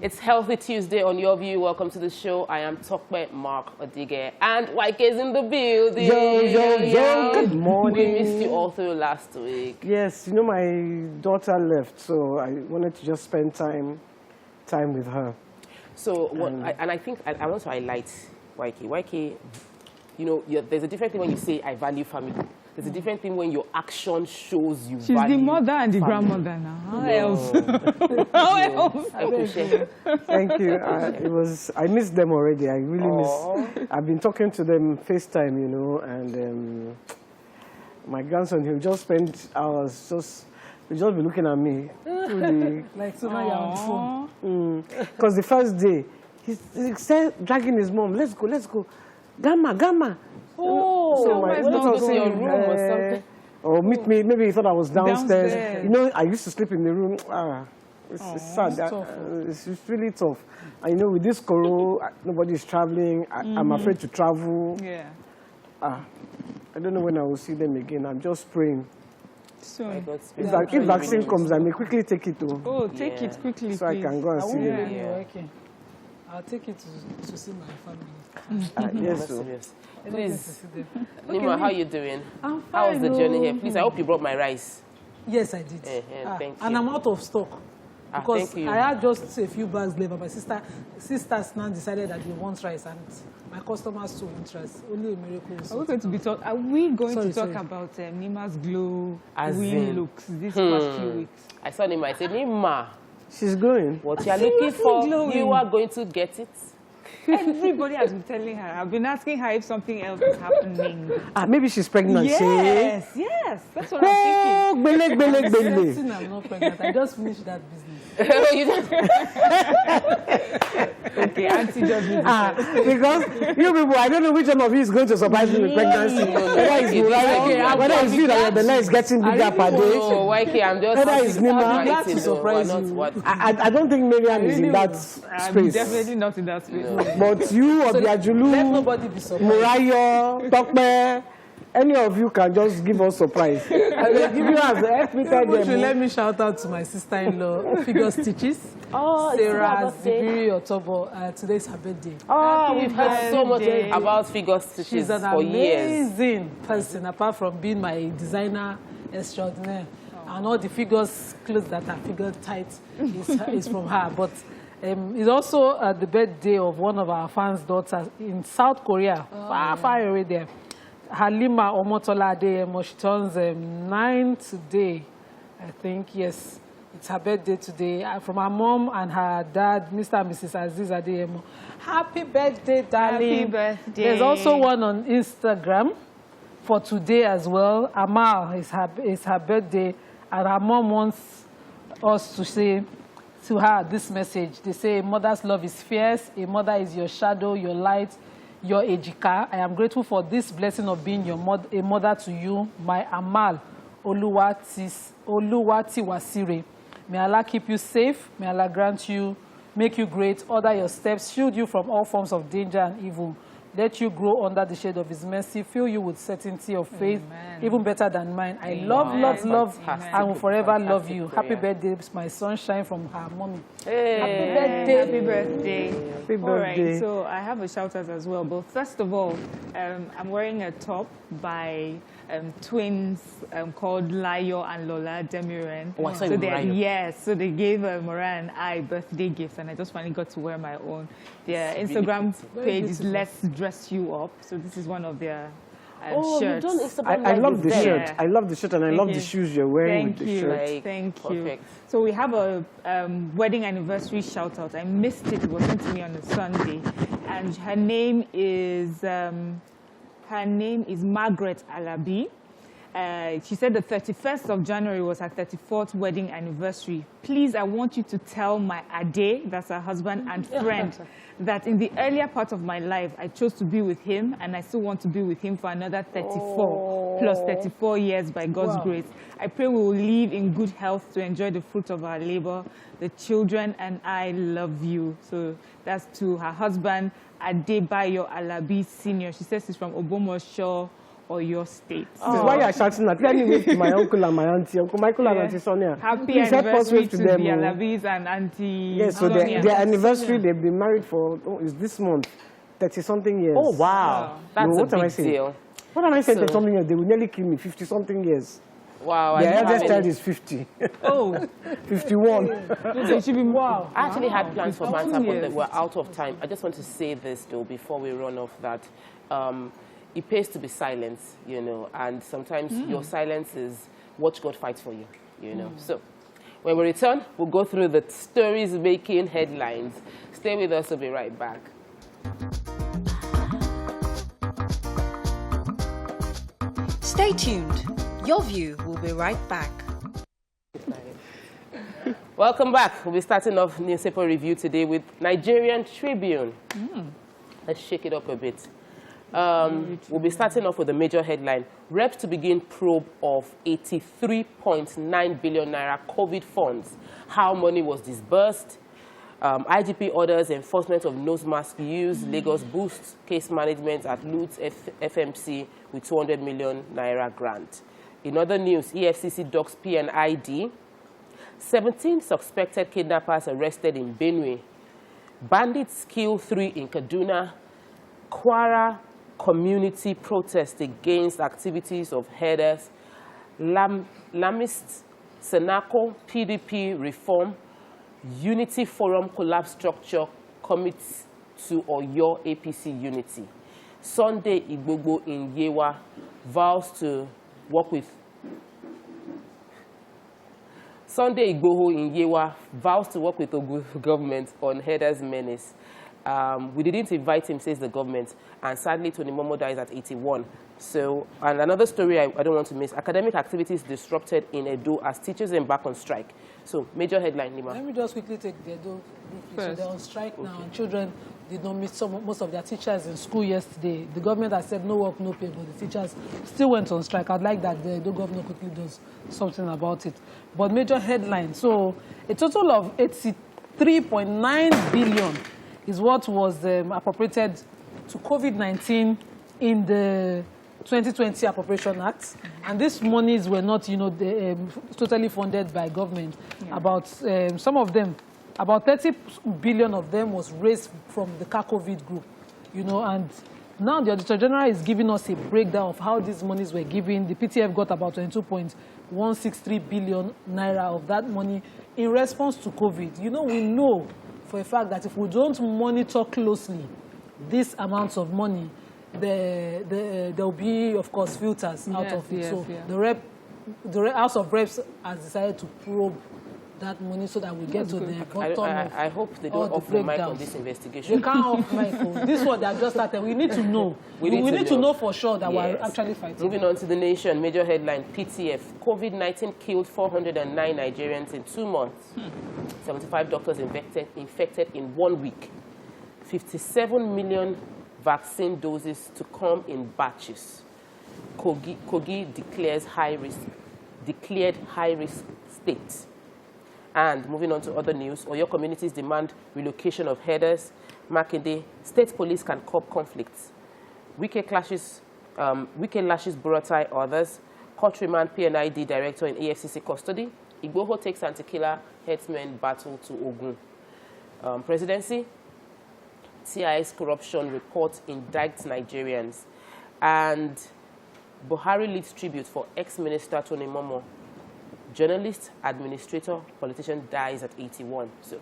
It's Healthy Tuesday on Your View. Welcome to the show. I am Tokwe Mark Odige and YK is in the building. Yo, good morning. We missed you all through last week. Yes, you know, my daughter left, so I wanted to just spend time with her. So, I think I want to highlight YK. YK, you know, there's a different thing when you say, I value family. There's a different thing when your action shows you She's value the mother and the family. grandmother now. How No. else? How else? Thank you. I missed them already. I really miss. I've been talking to them FaceTime, you know, and my grandson, he'll just spend hours he'll just be looking at me. Like so now you're on phone. Because the first day, he started dragging his mom. Let's go. Gamma. Oh, So my daughter was in your room or something. Or meet me, maybe he thought I was downstairs. Downstairs. You know, I used to sleep in the room. It's sad. It's really tough. And you know, with this corona, nobody's traveling. I'm afraid to travel. Yeah. I don't know when I will see them again. I'm just praying. So, If vaccine comes, I may quickly take it too. oh, take it quickly, So I please. can go and I see won't them. blame you, okay. I'll take it to see my family. Yes, That's so. serious. I don't get to Please, see them. Nima, how you doing? I'm How was the fine, journey oh. here? Please, I hope you brought my rice. Yes, I did. Thank And you. I'm out of stock. Because thank you. I had just a few bags left, but my sisters now decided that they want rice, and my customers too want rice. Only a miracle. Are we going to Sorry, talk sorry. about Nima's glow As win in? looks this past few weeks? I saw Nima. I said, Nima, She's going. what you are looking for, glowing. you are going to get it. Everybody has been telling her. I've been asking her if something else is happening. Maybe she's pregnant. Yes, that's what I'm thinking. Bele. Certain I'm not pregnant. I just finished that business. You just- Okay, Auntie just needs Because you people, I don't know which one of you is going to surprise me with pregnancy. Whether it's Muriah, whether it's you that your belly is getting bigger per day. No, YK, I'm just Whether it's Nima, I'll be glad to surprise you. I don't think Miriam is in that I'm space. definitely not in that space. But you, Let Obiajulu, nobody be surprised. Murayo, Tokpe, any of you can just give us surprise. I will give you as help me tell People should let them. me shout out to my sister-in-law, Figure Stitches. Oh, Sarah Zibiri Otobo. Today's her birthday. Oh, we've heard so much birthday. about figure stitches She's an for years. amazing person, apart from being my designer extraordinaire. And all the figures, clothes that are figure tight is from her. But it's also the birthday of one of our fans' daughters in South Korea, far away there. Halima Omotola Adeyemo, she turns 9 today, I think, yes. It's her birthday today. From her mom and her dad, Mr. and Mrs. Aziz Adeyemo. Happy birthday, darling. Happy birthday. There's also one on Instagram for today as well. Amal is her birthday, and her mom wants us to say to her this message. They say, mother's love is fierce. A mother is your shadow, your light, your ejika. I am grateful for this blessing of being a mother to you, my Amal Oluwati Wasire. May Allah keep you safe. May Allah grant you, make you great, order your steps, shield you from all forms of danger and evil. Let you grow under the shade of His mercy, fill you with certainty of faith, even better than mine. I love, and will forever love you. Happy birthday, my sunshine from her mommy. Happy birthday. Happy birthday. Happy All right, birthday. so I have a shout out as well. But first of all, I'm wearing a top by twins called Layo and Lola Demiren. Oh, I saw so it, they, Mariah. yes, so they gave Mariah and I birthday gifts, and I just finally got to wear my own. Their Instagram page is Let's Dress You Up. So this is one of their shirts. You've done Instagram I Live love with the them. shirt. Yeah. I love the shirt, and I love the shoes you're wearing with the shirt. Like, Thank perfect. you. So we have a wedding anniversary shout out. I missed it. It was sent to me on a Sunday, and her name is Margaret Alabi. She said the 31st of January was her 34th wedding anniversary. Please, I want you to tell my Ade, that's her husband and friend, that in the earlier part of my life, I chose to be with him, and I still want to be with him for another 34 plus 34 years by God's grace. I pray we will live in good health to enjoy the fruit of our labor. The children and I love you. So that's to her husband, Adebayo Alabi Sr. She says he's from Obomosho, Oyo State. This is why you are shouting at me with my uncle and my auntie. Uncle Michael and Auntie Sonia. Happy Please help us anniversary wave to to them. the Alabis and Auntie Yes, so Sonia. their anniversary, they've been married for, is this month, 30-something years. Oh, wow. That's No, a what am I big saying? deal. What am I saying? So- 30-something years? They will nearly kill me, 50-something years. Wow. Their I didn't eldest have child any- is 50. Oh, 51. so it should be wow. I actually had plans for 15 banter, but years. we're out of time. I just want to say this, though, before we run off, that it pays to be silent, you know, and sometimes your silence is what God fights for you, you know. So when we return, we'll go through the stories making headlines. Stay with us, we'll be right back. Stay tuned. Your View will be right back. Welcome back. We'll be starting off newspaper review today with Nigerian Tribune. Let's shake it up a bit. We'll be starting off with a major headline. Reps to begin probe of 83.9 billion naira COVID funds. How money was disbursed. IGP orders enforcement of nose mask use. Lagos boosts case management at Lutz FMC with 200 million naira grant. In other news, EFCC docks PNID. 17 suspected kidnappers arrested in Benue. Bandits kill 3 in Kaduna. Kwara community protest against activities of headers. Lamist, Senako, PDP reform. Unity Forum collapse structure commits to Oyo APC unity. Sunday Igboho in Yewa vows to work with Ogun government on headers menace. We didn't invite him, says the government, and sadly Tony Momo dies at 81. So, and another story I don't want to miss, academic activities disrupted in Edo as teachers embark on strike. So, major headline, Lima. Let me just quickly take the Edo briefly. So they're on strike now, and children did not meet most of their teachers in school yesterday. The government has said no work, no pay, but the teachers still went on strike. I'd like that the Edo governor quickly does something about it. But major headline, so a total of 83.9 billion is what was appropriated to COVID-19 in the 2020 Appropriation Act, and these monies were not, totally funded by government. Yeah. About some of them, about 30 billion of them was raised from the COVID group, and now the Auditor General is giving us a breakdown of how these monies were given. The PTF got about 22.163 billion naira of that money in response to COVID. We know for a fact that if we don't monitor closely these amounts of money, there will be, of course, filters out of it. The House of Reps has decided to probe that money so that we get to the bottom of I hope they don't off the mic on this investigation. They can't off mic. This one they have just started. We need to know. We need to know for sure that we're actually fighting. Moving on to the nation, major headline, PTF. COVID-19 killed 409 Nigerians in 2 months. 75 doctors infected in 1 week. 57 million vaccine doses to come in batches. Kogi declared high-risk state. And moving on to other news, Oyo communities demand relocation of headers. Makinde, state police can curb conflicts. Wike lashes Buratai others. Court remand PNID director in EFCC custody. Igboho takes anti-killer headsmen battle to Ogun. Presidency, CIS corruption report indicts Nigerians. And Buhari leads tribute for ex-minister Tony Momo. Journalist, administrator, politician dies at 81. So,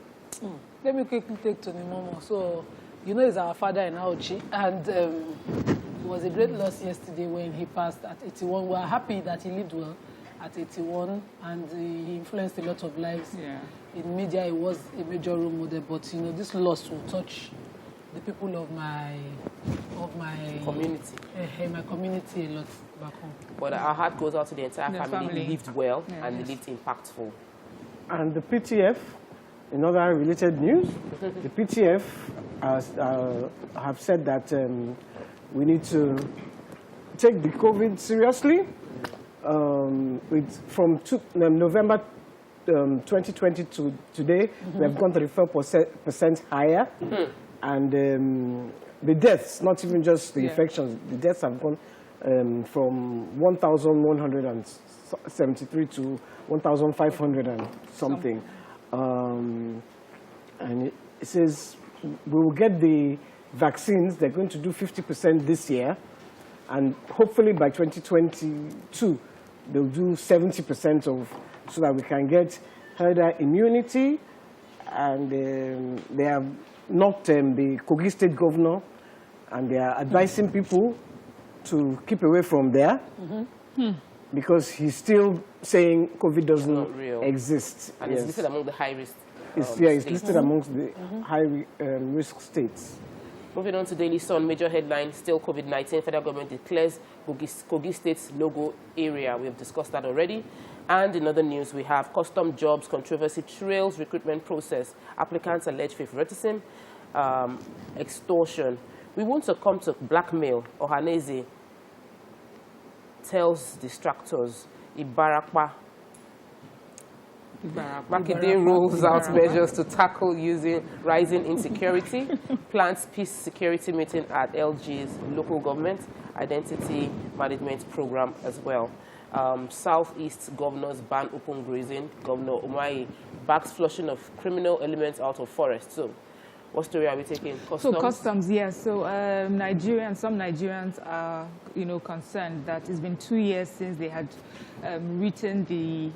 let me quickly take Tony Momo. So, he's our father in Auchi, and it was a great loss yesterday when he passed at 81. We are happy that he lived well at 81, and he influenced a lot of lives. Yeah. In media, he was a major role model, but this loss will touch the people of my community. My community a lot back home. But our heart goes out to the entire family. He lived well and he lived impactful. And the PTF, in other related news, the PTF have said that we need to take the COVID seriously. From November 2020 to today, we have gone 34% higher. And the deaths, not even just the infections, the deaths have gone from 1,173 to 1,500 and something. And it says we will get the vaccines. They're going to do 50% this year. And hopefully by 2022, they'll do 70% of, so that we can get herd immunity. And they have not the Kogi State governor, and they are advising people to keep away from there because he's still saying COVID doesn't exist. And it's listed among the high risk. It's listed amongst the high risk states. Moving on to Daily Sun, major headline, still COVID-19. Federal government declares Kogi State's logo area. We have discussed that already. And in other news, we have custom jobs controversy trails recruitment process. Applicants allege favoritism, extortion. We won't succumb to blackmail. Ohaneze tells distractors. Ibarakwa. Makinde rolls out measures to tackle rising insecurity. Plans peace security meeting at LG's local government identity management program as well. Southeast governors ban open grazing. Governor Umahi backs flushing of criminal elements out of forest. So, what story are we taking? Customs? So customs, yes. So some Nigerians are, concerned that it's been 2 years since they had written the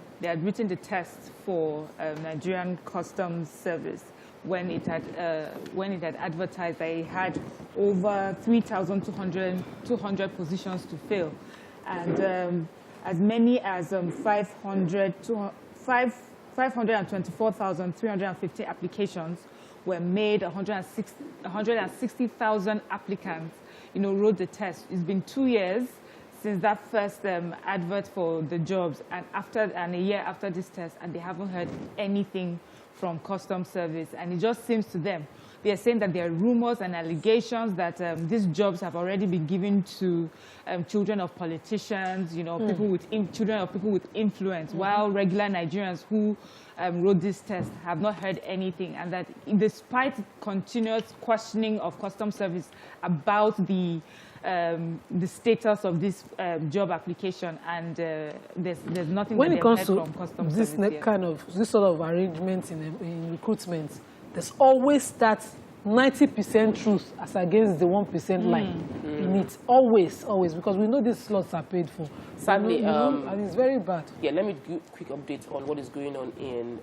test for Nigerian Customs Service when it had advertised that it had over 3,200 positions to fill, and as many as 524,350 applications were made. 160,000 applicants, wrote the test. It's been 2 years since that first advert for the jobs, and a year after this test, and they haven't heard anything from Customs Service. And it just seems to them, they are saying that there are rumors and allegations that these jobs have already been given to children of politicians, children of people with influence, while regular Nigerians who wrote this test have not heard anything, and that despite continuous questioning of Customs Service about the status of this job application, and there's nothing when that it comes heard to from Customs this Service this sort of arrangements in recruitment. There's always that 90% truth as against the 1% lie in it. Always, because we know these slots are paid for. Sadly, and it's very bad. Yeah, let me give a quick update on what is going on in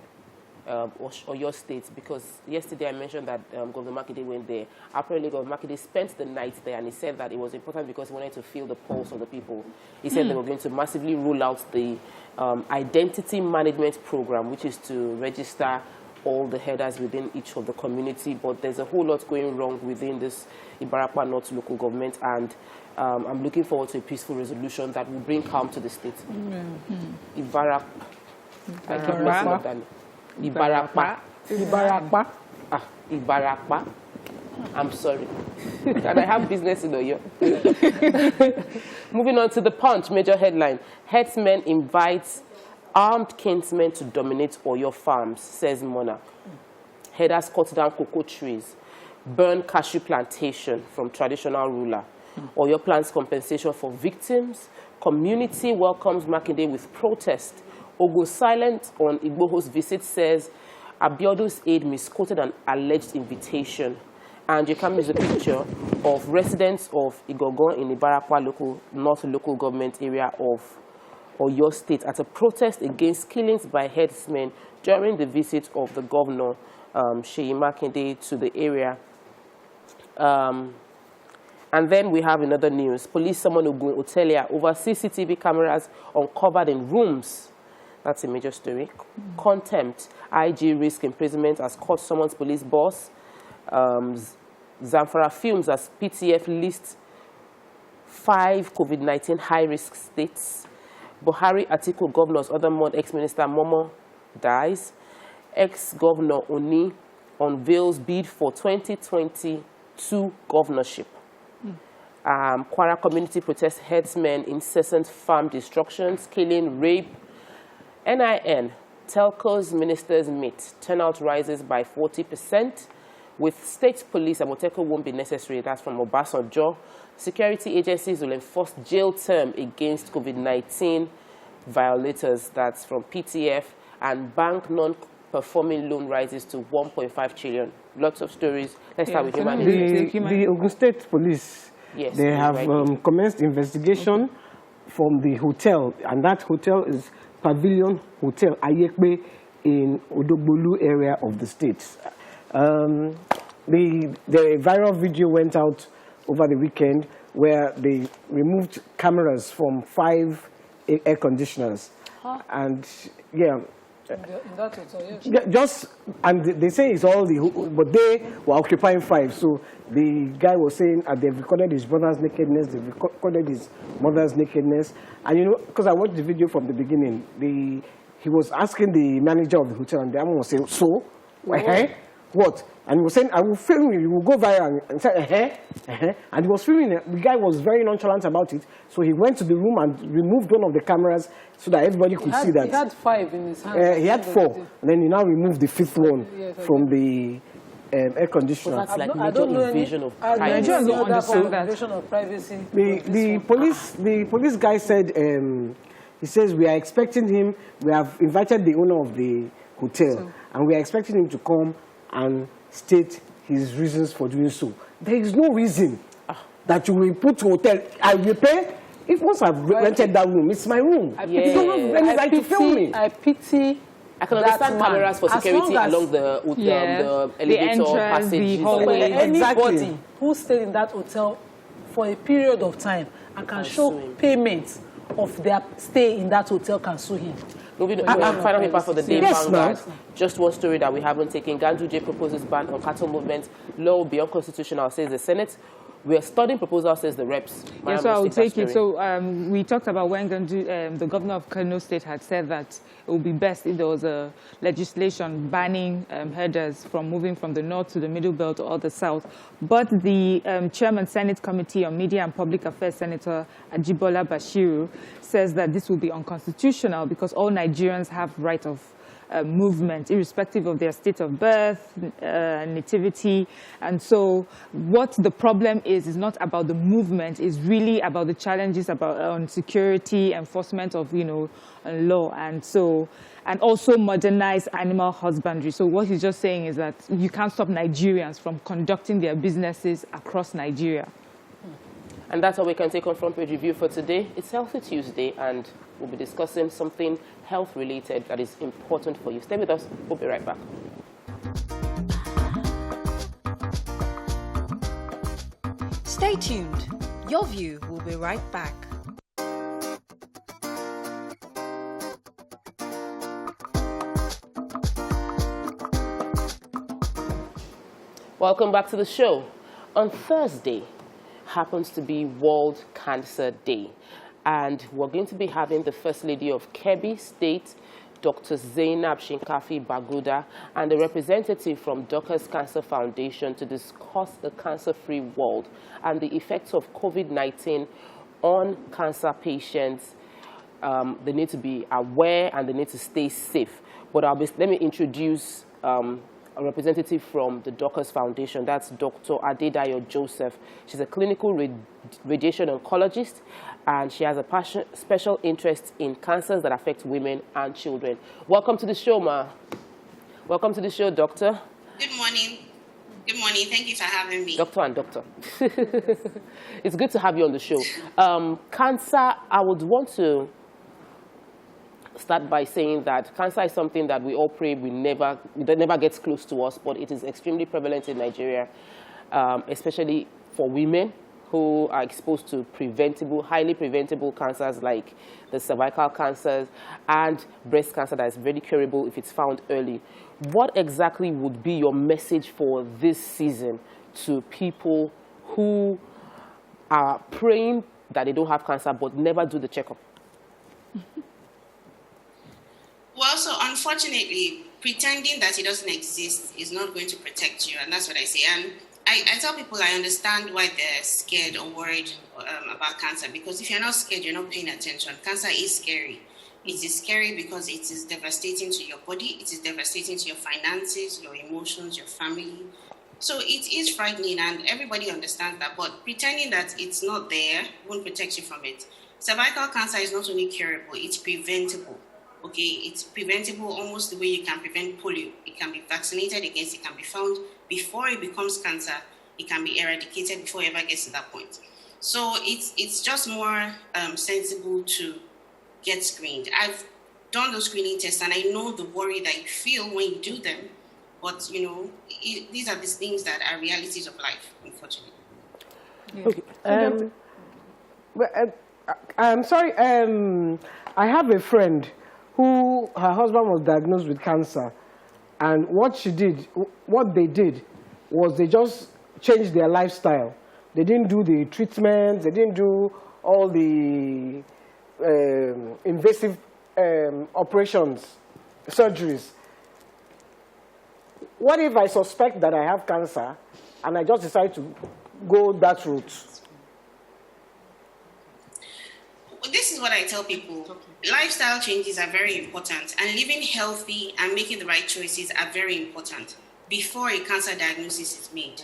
your state, because yesterday I mentioned that Governor Makinde went there. Apparently, Governor Makinde spent the night there, and he said that it was important because he wanted to feel the pulse of the people. He said they were going to massively roll out the identity management program, which is to register all the headers within each of the community, but there's a whole lot going wrong within this Ibarakwa North local government, and I'm looking forward to a peaceful resolution that will bring calm to the state. Ibarakwa. I keep messing up that name. Ibarakwa. Ibarakwa. I'm sorry. And I have business in Oyo. Moving on to the Punch, major headline. Herdsmen invites armed kinsmen to dominate Oyo farms, says monarch. Herders cut down cocoa trees, burn cashew plantation from traditional ruler. Oyo plans compensation for victims. Community welcomes Makinde with protest. Ogo silent on Igboho's visit, says Abiodu's aide misquoted an alleged invitation. And you can use a picture of residents of Igogon in Ibarakwa North local government area of Oyo State at a protest against killings by herdsmen during the visit of the governor, Seyi Makinde, to the area. And then we have another news. Police summon Ogun Otelia over CCTV cameras uncovered in rooms. That's a major story. Contempt. IG risk imprisonment as court summons police boss. Zamfara films as PTF lists 5 COVID-19 high-risk states. Buhari, Atiku governors, other month, ex-minister Momo dies. Ex-governor Oni unveils bid for 2022 governorship. Kwara community protests herdsmen, incessant farm destructions, killing, rape. NIN, telcos ministers meet. Turnout rises by 40%. With state police, Amoteko won't be necessary. That's from Obasanjo. Security agencies will enforce jail term against COVID-19 violators. That's from PTF. And bank non-performing loan rises to 1.5 trillion. Lots of stories. Let's start with human rights. The Ogun State Police, Yes, they have commenced investigation from the hotel, and that hotel is Pavilion Hotel, Ayekbe, in Odogbolu area of the state. The viral video went out over the weekend where they removed cameras from 5 air conditioners. And yeah, In that hotel, yes. yeah, just, and they say it's all but they were occupying 5. So the guy was saying they've recorded his brother's nakedness, they've recorded his mother's nakedness. And you know, because I watched the video from the beginning, he was asking the manager of the hotel, and the man was saying, so, what? And he was saying, I will film you, you will go viral. And said, And he was filming it. The guy was very nonchalant about it. So he went to the room and removed one of the cameras so that everybody could see that. He had 5 in his hand. He had 4. And then he now removed the 5th one from the air conditioner. That's like major invasion of privacy. Nigerians don't understand that. Invasion of privacy. The police guy said, he says, we are expecting him, we have invited the owner of the hotel, and we are expecting him to come and state his reasons for doing so. There is no reason that you will put to hotel. I will pay. If once I've rented that room, it's my room. You don't have any right to film me. I pity. I can understand that cameras for security along the elevator entrance, passage. the hallway. Anybody who stayed in that hotel for a period of time and can show payment of their stay in that hotel can sue him. Moving on, final paper for the day. Yes, Vanguard. Just one story that we haven't taken. Ganduje proposes ban on cattle movement. Law will be unconstitutional, says the Senate. We are studying proposal, says the reps. Yes, so I will take it. So we talked about when the governor of Kano State had said that it would be best if there was a legislation banning herders from moving from the north to the middle belt or the south. But the chairman Senate Committee on Media and Public Affairs, Senator Ajibola Bashiru, says that this will be unconstitutional because all Nigerians have right of movement, irrespective of their state of birth, nativity. And so what the problem is not about the movement, is really about the challenges on security, enforcement of, law. And so, and also modernize animal husbandry. So what he's just saying is that you can't stop Nigerians from conducting their businesses across Nigeria. And that's all we can take on Front Page Review for today. It's Healthy Tuesday, and we'll be discussing something health-related that is important for you. Stay with us. We'll be right back. Stay tuned. Your View will be right back. Welcome back to the show. On Thursday happens to be World Cancer Day, and we're going to be having the First Lady of Kebbi State, Dr. Zainab Shinkafi Bagudu, and a representative from Doctors Cancer Foundation to discuss the cancer-free world and the effects of COVID-19 on cancer patients. They need to be aware and they need to stay safe. But let me introduce a representative from the Doctors Foundation. That's Dr. Adedayo Joseph. She's a clinical radiation oncologist, and she has a special interest in cancers that affect women and children. Welcome to the show, Ma. Welcome to the show, Doctor. Good morning. Good morning. Thank you for having me. Doctor and Doctor. It's good to have you on the show. Cancer, I would want to start by saying that cancer is something that we all pray that never gets close to us, but it is extremely prevalent in Nigeria, especially for women who are exposed to highly preventable cancers like the cervical cancers and breast cancer that is very curable if it's found early. What exactly would be your message for this season to people who are praying that they don't have cancer but never do the checkup? Well, so unfortunately, pretending that it doesn't exist is not going to protect you, and that's what I say. And I tell people I understand why they're scared or worried about cancer, because if you're not scared, you're not paying attention. Cancer is scary. It is scary because it is devastating to your body. It is devastating to your finances, your emotions, your family. So it is frightening, and everybody understands that. But pretending that it's not there won't protect you from it. Cervical cancer is not only curable; it's preventable. Okay, it's preventable almost the way you can prevent polio. It can be vaccinated against. It can be found before it becomes cancer. It can be eradicated before it ever gets to that point. So it's just more sensible to get screened. I've done those screening tests, and I know the worry that you feel when you do them. But, you know, these are the things that are realities of life, unfortunately. Okay. I'm sorry. I have a friend who her husband was diagnosed with cancer, and what they did was they just changed their lifestyle. They didn't do the treatment. They didn't do all the invasive operations, surgeries. What if I suspect that I have cancer and I just decide to go that route? This is what I tell people. Lifestyle changes are very important, and living healthy and making the right choices are very important before a cancer diagnosis is made.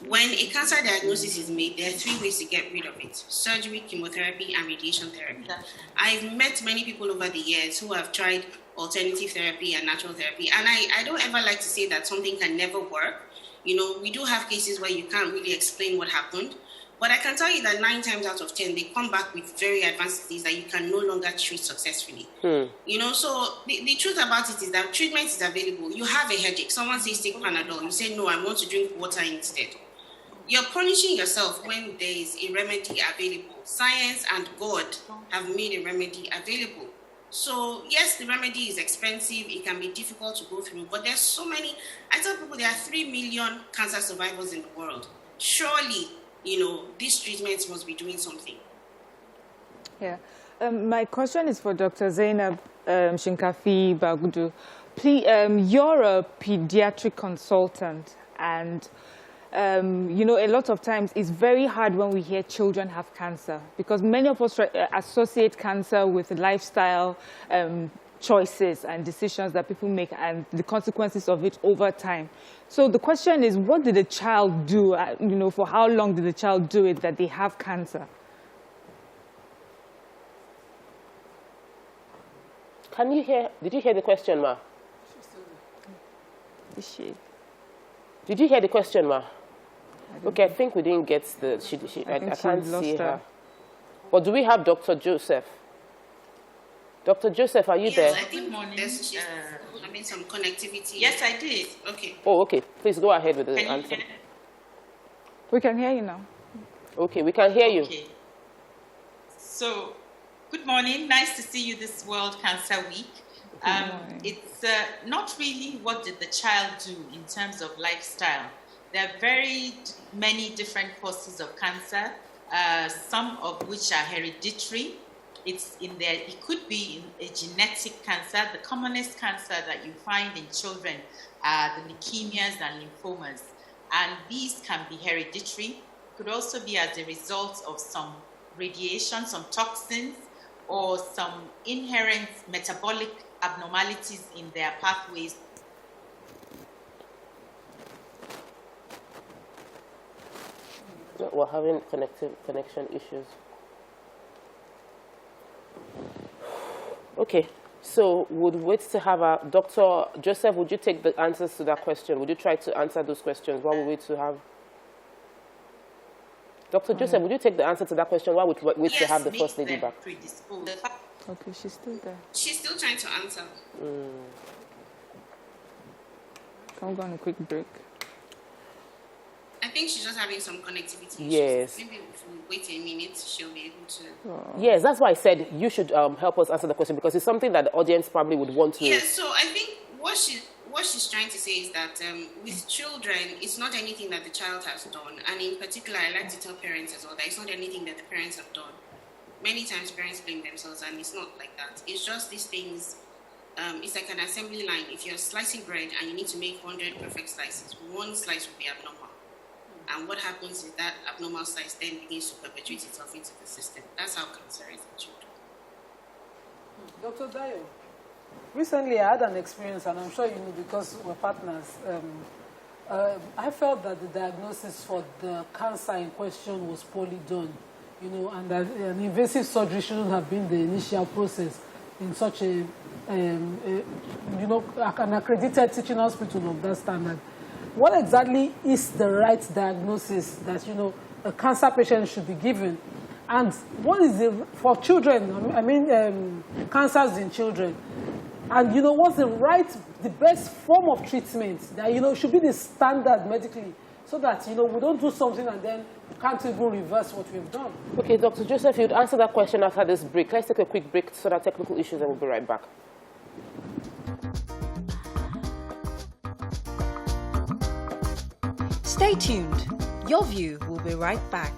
When a cancer diagnosis is made, there are 3 ways to get rid of it: surgery, chemotherapy, and radiation therapy. I've met many people over the years who have tried alternative therapy and natural therapy, and I don't ever like to say that something can never work. You know, we do have cases where you can't really explain what happened, but I can tell you that 9 times out of 10, they come back with very advanced disease that you can no longer treat successfully. You know, so the truth about it is that treatment is available. You have a headache. Someone says take Panadol. You say, no, I want to drink water instead. You're punishing yourself when there is a remedy available. Science and God have made a remedy available. So, yes, the remedy is expensive. It can be difficult to go through. But there's so many. I tell people there are 3 million cancer survivors in the world. Surely, you know, these treatments must be doing something. Yeah. My question is for Dr. Zainab Shinkafi Bagudu. Please, you're a pediatric consultant, and you know, a lot of times it's very hard when we hear children have cancer, because many of us associate cancer with lifestyle choices and decisions that people make and the consequences of it over time. So the question is, what did the child do? You know, for how long did the child do it that they have cancer? Can you hear? Did you hear the question, Ma? Is she? Did you hear the question, Ma? Okay, I think we didn't get the. I can't see her. But do we have Dr. Joseph? Dr. Joseph, are you there? I think she's having some connectivity. Yes, I did. Okay. Oh, okay. Please go ahead with the answer. We can hear you now. Okay, we can hear you. Okay. So, good morning. Nice to see you this World Cancer Week. It's not really what did the child do in terms of lifestyle. There are very many different causes of cancer, some of which are hereditary. It's in there. It could be a genetic cancer. The commonest cancer that you find in children are the leukemias and lymphomas, and these can be hereditary. Could also be as a result of some radiation, some toxins, or some inherent metabolic abnormalities in their pathways. We're having connection issues. Okay, so would wait to have a Dr. Joseph, would you take the answers to that question? Would you try to answer those questions while we wait to have Dr. Joseph, would you take the answer to that question while we wait to have the First Lady back? Okay, she's still there. She's still trying to answer. Can we go on a quick break? I think she's just having some connectivity issues. Yes. Maybe if we wait a minute, she'll be able to. Oh. Yes, that's why I said you should help us answer the question, because it's something that the audience probably would want to. Yeah, so I think what she's trying to say is that with children, it's not anything that the child has done. And in particular, I like to tell parents as well that it's not anything that the parents have done. Many times parents blame themselves, and it's not like that. It's just these things. It's like an assembly line. If you're slicing bread and you need to make 100 perfect slices, one slice will be abnormal. And what happens is that abnormal slice then begins to perpetuate itself into the system. That's how cancer is in children. Dr. Dayo, recently I had an experience, and I'm sure you know because we're partners. I felt that the diagnosis for the cancer in question was poorly done, you know, and that an invasive surgery shouldn't have been the initial process in such a, you know, an accredited teaching hospital of that standard. What exactly is the right diagnosis that, you know, a cancer patient should be given? And what is it for children? I mean, cancers in children. And, you know, what's the best form of treatment that, you know, should be the standard medically so that, you know, we don't do something and then can't even reverse what we've done. Okay, Dr. Joseph, you'd answer that question after this break. Let's take a quick break to sort out technical issues and we'll be right back. Stay tuned. Your View will be right back.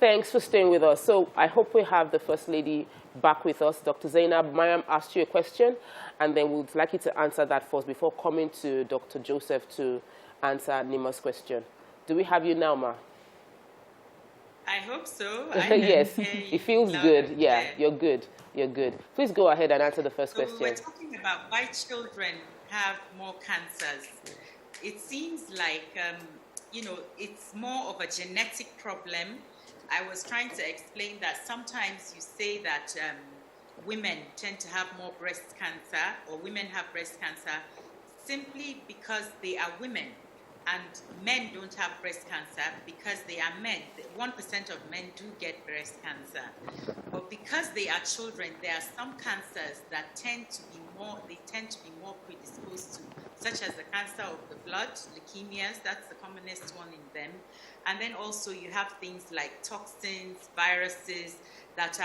Thanks for staying with us. So I hope we have the First Lady back with us. Dr. Zainab, Mariam asked you a question, and then we'd like you to answer that first before coming to Dr. Joseph to answer Nima's question. Do we have you now, Ma? I hope so. Yes, it feels good. Yeah, you're good. You're good. Please go ahead and answer the first question. We're talking about why children have more cancers. It seems like, you know, it's more of a genetic problem. I was trying to explain that sometimes you say that women tend to have more breast cancer, or women have breast cancer simply because they are women, and men don't have breast cancer because they are men. 1% of men do get breast cancer. But because they are children, there are some cancers that tend to be more predisposed to, such as the cancer of the blood, leukemias, that's the commonest one in them. And then also you have things like toxins, viruses that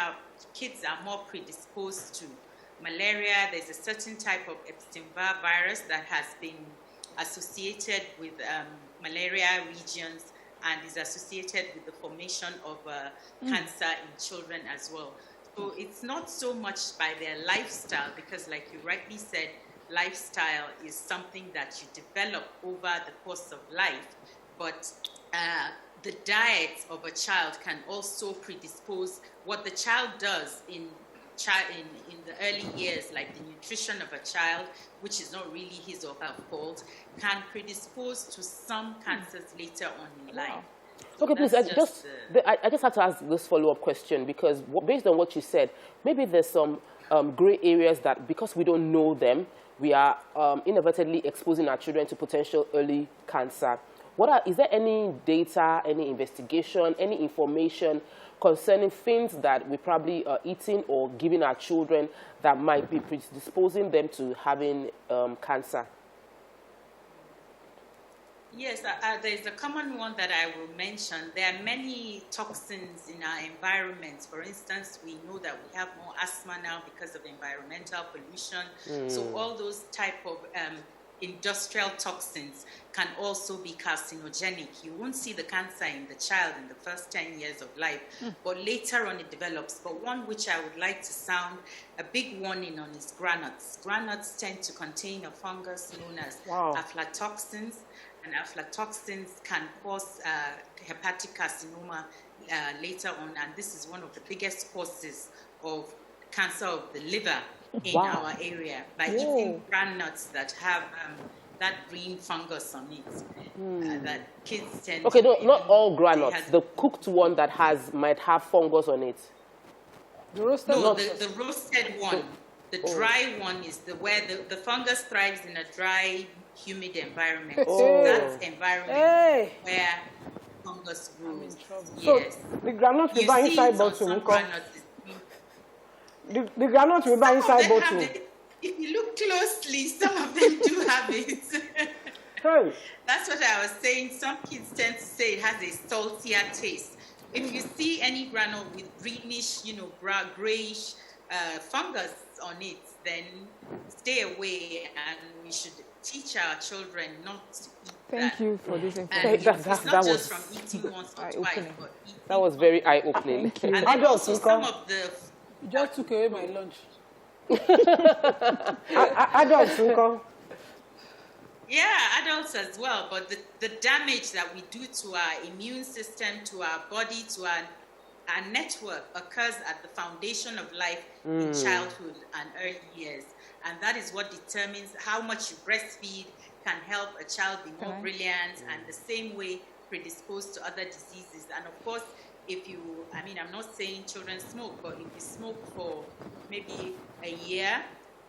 kids are more predisposed to. Malaria, there's a certain type of Epstein-Barr virus that has been associated with malaria regions and is associated with the formation of cancer in children as well. So it's not so much by their lifestyle, because like you rightly said, lifestyle is something that you develop over the course of life, but the diet of a child can also predispose what the child does in the early years, like the nutrition of a child, which is not really his or her fault, can predispose to some cancers later on in life. So okay, please, I just have to ask this follow-up question, because based on what you said, maybe there's some gray areas that, because we don't know them, we are inadvertently exposing our children to potential early cancer. Is there any data, any investigation, any information concerning things that we probably are eating or giving our children that might be predisposing them to having cancer? Yes, there's a common one that I will mention. There are many toxins in our environment. For instance, we know that we have more asthma now because of environmental pollution. So all those type of industrial toxins can also be carcinogenic. You won't see the cancer in the child in the first 10 years of life, but later on it develops. But one which I would like to sound a big warning on is granules. Granules tend to contain a fungus known as aflatoxins, and aflatoxins can cause hepatic carcinoma later on, and this is one of the biggest causes of cancer of the liver in our area, by eating granules that have that green fungus on it. That kids tend to not all granules. The cooked one that might have fungus on it. The roasted, the roasted one. The dry one is where the fungus thrives in a dry, humid environment. So that's environment where fungus grows. Yes. So the granules we buy inside bottle. The granules we buy inside bottle. If you look closely, some of them do have it. That's what I was saying. Some kids tend to say it has a saltier taste. If you see any granule with greenish, grayish fungus on it, then stay away, and we should teach our children not to eat Thank you for this information. It's not just from eating once or twice, but eating. That was very eye-opening. Thank you. And then also some of the... You just took away my lunch. Adults, Uncle. Yeah, adults as well. But the damage that we do to our immune system, to our body, to our network occurs at the foundation of life in childhood and early years. And that is what determines how much you breastfeed can help a child be more brilliant, and the same way predisposed to other diseases. And of course, if you, I mean, I'm not saying children smoke, but if you smoke for maybe a year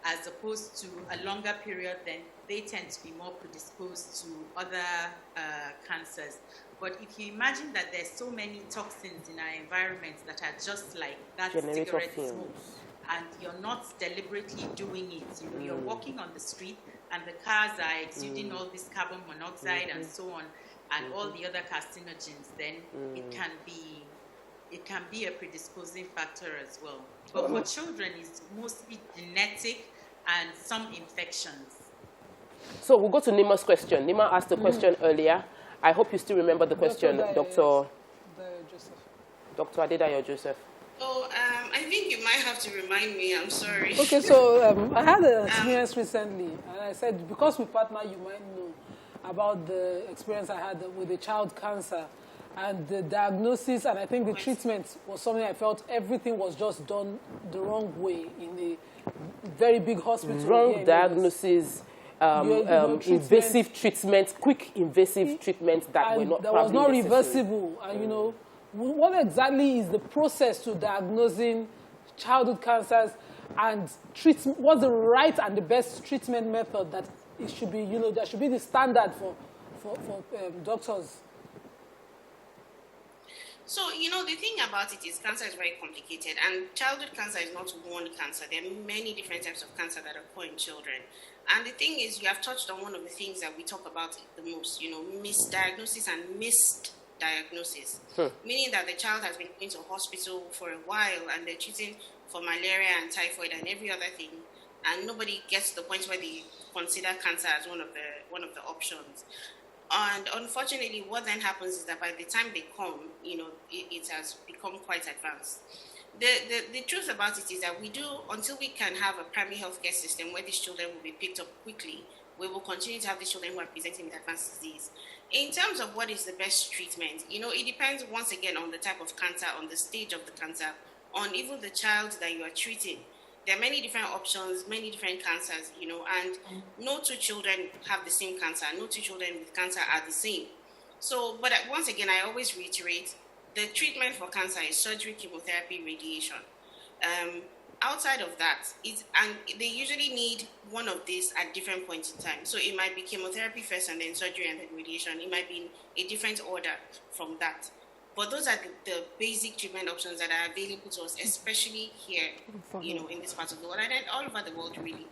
as opposed to a longer period, then they tend to be more predisposed to other cancers. But if you imagine that there's so many toxins in our environment that are just like that cigarette smoke, and you're not deliberately doing it, you know, you're walking on the street and the cars are exuding all this carbon monoxide and so on, and all the other carcinogens, then it can be a predisposing factor as well. But for children, it's mostly genetic and some infections. So we'll go to Nima's question. Nima asked the question earlier. I hope you still remember the question, Dr. Adedayo Joseph. Oh, I think you might have to remind me. I'm sorry. Okay, so I had an experience recently, and I said, because we partner, you might know about the experience I had with the child cancer and the diagnosis, and I think the treatment was something I felt everything was just done the wrong way in a very big hospital. Wrong diagnosis. Invasive treatment, quick invasive treatment that were not that was not reversible. Mm. And you know, what exactly is the process to diagnosing childhood cancers, and what's the right and the best treatment method that it should be? You know, that should be the standard for doctors. So, you know, the thing about it is cancer is very complicated, and childhood cancer is not one cancer. There are many different types of cancer that occur in children. And the thing is, you have touched on one of the things that we talk about the most, you know, misdiagnosis and missed diagnosis. Meaning that the child has been going to hospital for a while and they're treating for malaria and typhoid and every other thing, and nobody gets to the point where they consider cancer as one of the options. And unfortunately, what then happens is that by the time they come, you know, it has become quite advanced. The truth about it is that until we can have a primary healthcare system where these children will be picked up quickly, we will continue to have these children who are presenting with advanced disease. In terms of what is the best treatment, you know, it depends once again on the type of cancer, on the stage of the cancer, on even the child that you are treating. There are many different options, many different cancers, you know, and no two children have the same cancer. No two children with cancer are the same. So, but once again, I always reiterate, the treatment for cancer is surgery, chemotherapy, radiation. Outside of that, and they usually need one of these at different points in time. So it might be chemotherapy first and then surgery and then radiation. It might be in a different order from that. But those are the basic treatment options that are available to us, especially here, you know, in this part of the world, and then all over the world, really.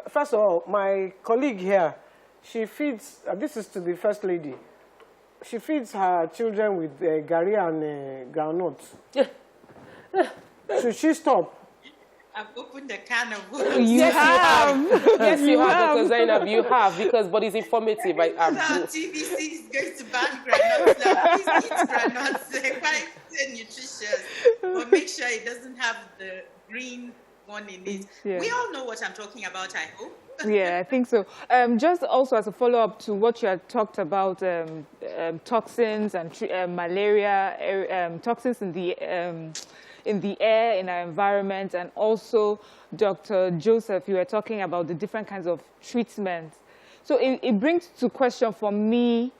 First of all, my colleague here, she feeds, this is to the First Lady, she feeds her children with gari and groundnuts. Should she stop? I've opened a can of worms. Yes, you have, Dr. Zainab, you have, but it's informative. TBC is going to ban granules now. Please eat granules. They're quite nutritious. But make sure it doesn't have the green one in it. Yeah. We all know what I'm talking about, I hope. Yeah, I think so. Just also as a follow-up to what you had talked about, toxins and malaria, toxins in the air, in our environment, and also, Dr. Joseph, you were talking about the different kinds of treatments. So it brings to question for me,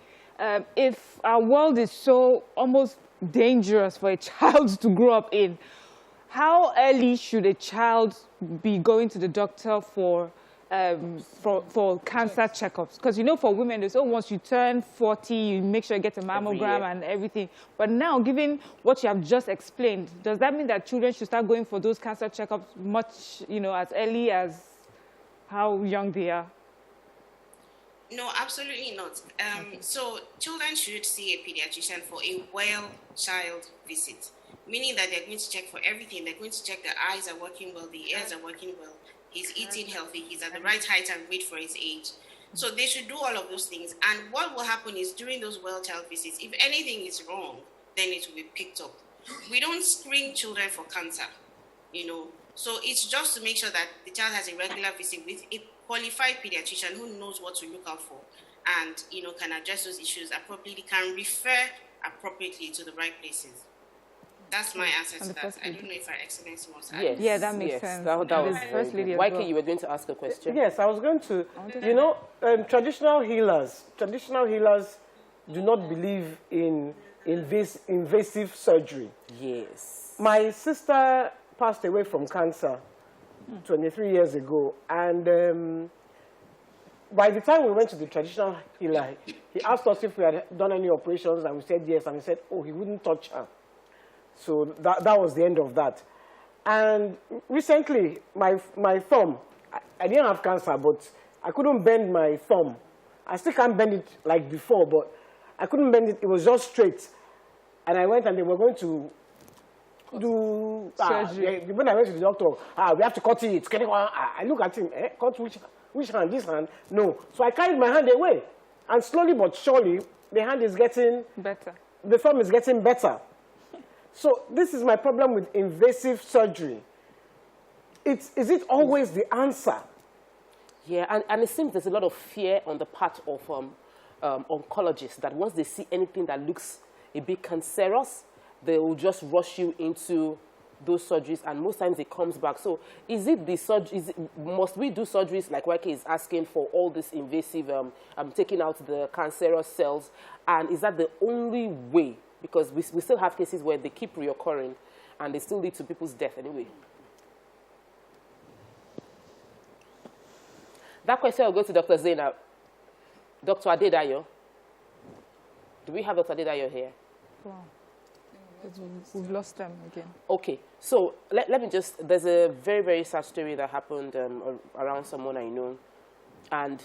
if our world is so almost dangerous for a child to grow up in, how early should a child be going to the doctor for cancer checkups? Because, you know, for women, there's once you turn 40, you make sure you get a mammogram and everything. But now, given what you have just explained, does that mean that children should start going for those cancer checkups much, you know, as early as how young they are? No, absolutely not. So children should see a pediatrician for a well-child visit, meaning that they're going to check for everything. They're going to check the eyes are working well, the ears are working well, he's eating healthy, he's at the right height and weight for his age. So they should do all of those things. And what will happen is during those well-child visits, if anything is wrong, then it will be picked up. We don't screen children for cancer. you know. So it's just to make sure that the child has a regular visit with a qualified pediatrician who knows what to look out for and, you know, can address those issues appropriately, can refer appropriately to the right places. That's my answer to that. I don't know if Her Excellency wants to add. Yes. Yeah, that makes sense. That was First lady as Waike, well. you were going to ask a question. Yes, I was going to, you know, traditional healers do not believe in invasive surgery. Yes. My sister passed away from cancer 23 years ago, and by the time we went to the traditional healer, he asked us if we had done any operations, and we said yes, and he said, oh, he wouldn't touch her. So that was the end of that. And recently, my thumb, I didn't have cancer, but I couldn't bend my thumb. I still can't bend it like before, but I couldn't bend it. It was just straight. And I went and they were going to do surgery. When I went to the doctor, we have to cut it. I look at him, cut which hand? This hand? No. So I carried my hand away. And slowly but surely, the hand is getting better. The thumb is getting better. So this is my problem with invasive surgery. Is it always the answer? Yeah, and it seems there's a lot of fear on the part of oncologists that once they see anything that looks a bit cancerous, they will just rush you into those surgeries, and most times it comes back. So is it the surgery? Must we do surgeries like Waike is asking for all this invasive, taking out the cancerous cells? And is that the only way? Because we still have cases where they keep reoccurring and they still lead to people's death anyway. That question will go to Dr. Zainab. Dr. Adedayo. Do we have Dr. Adedayo here? Wow. We've lost them again. Okay, so let me just, there's a very, very sad story that happened around someone I know. And